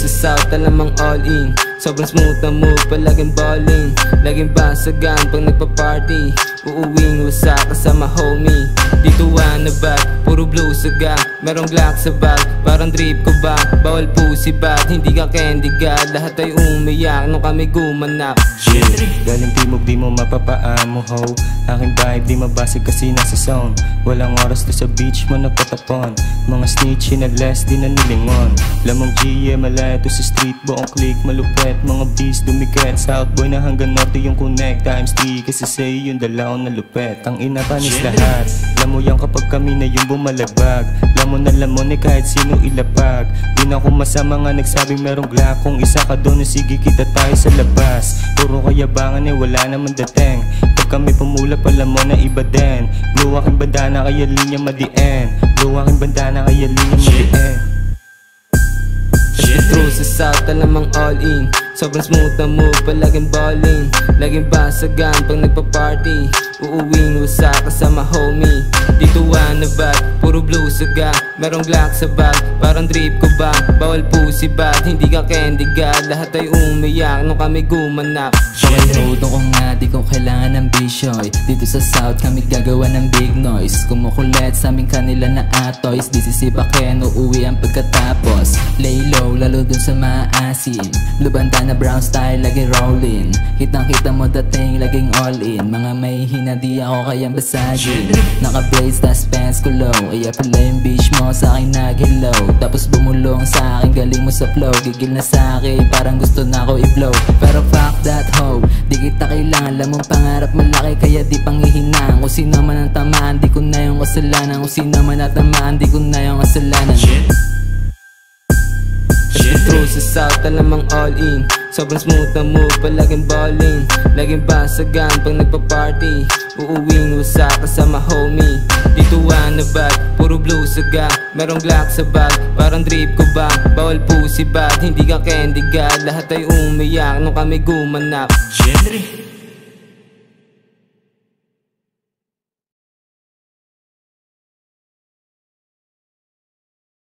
sa South, alamang all in. Sobrang smooth na move, palaging balling. Laging basagan pag nagpa-party. Uuwing wasa kasama homie. Dito na puro blue saga. Merong Glock sa bag, parang drip ko ba? Bawal pussy bag, hindi ka candy god. Lahat ay umiyak nung kami gumanap. Galing timog di mo mapapaamo ho. Aking vibe di mabasig kasi nasa zone. Walang oras to sa beach mo nagpatapon. Mga snitchy na less di na nilingon. Lamang GM malayo to sa street, buong click malupet. Mga beast dumiket, Southboy na hanggang norte yung connect. Times 3 kasi say yung dalaw na lupet. Ang inapanis lahat, alam mo yan kapag kami na yung bumalagbag. Lamon na lamon eh kahit sino ilapag. Di na ako masama nga nagsabing merong Glock. Kung isa ka doon sige kita tayo sa labas. Puro kayabangan eh wala naman dating. Pag kami pumula pala mo na iba din. Blue aking bandana kaya linya madien. Blue aking bandana kaya linya madien. True sa South, alamang all in. Sobrang smooth na move, palaging balling. Laging basagan pag nagpa-party. Uuwing wasa kasama homie. Dito na puro blue saga. Merong Glock sa bag, parang drip ko ba? Bawal pussy bag, hindi ka candy god. Lahat ay umiyak nung kami gumanap. Okay road ako nga, di ko kailangan ng bisyoy. Dito sa South kami gagawa ng big noise. Kumukulit sa aming kanila na atoys. Di sisipakin, uuwi ang pagkatapos. Lay low, lalo dun sa maasim. Blue bandana brown style, lagi rolling. Kitang kita mo dating, laging all in. Mga may hina di ako kayang basagin. Naka-braids, tas pants ko low. Iya pala yung bitch mo sa akin nag-hello. Tapos bumulong sa akin, galing mo sa flow. Gigil na sa akin, parang gusto na ako i-blow. Pero fuck that hoe, di kita kailangan. Alam mong pangarap malaki kaya di panghihinaan. Kung sino man ang tamaan, di ko na yung kasalanan. Kung sino man natamaan, di ko na yung kasalanan. True sa South, alamang all in. Sobrang smooth na move, palaging balling. Laging basagan pag nagpa-party. Uuwing wasa kasama homie. Dito na puro blue saga. Merong Glock sa bag, parang drip ko ba? Bawal pussy bag, hindi ka candy god. Lahat ay umiyak nung kami gumanap.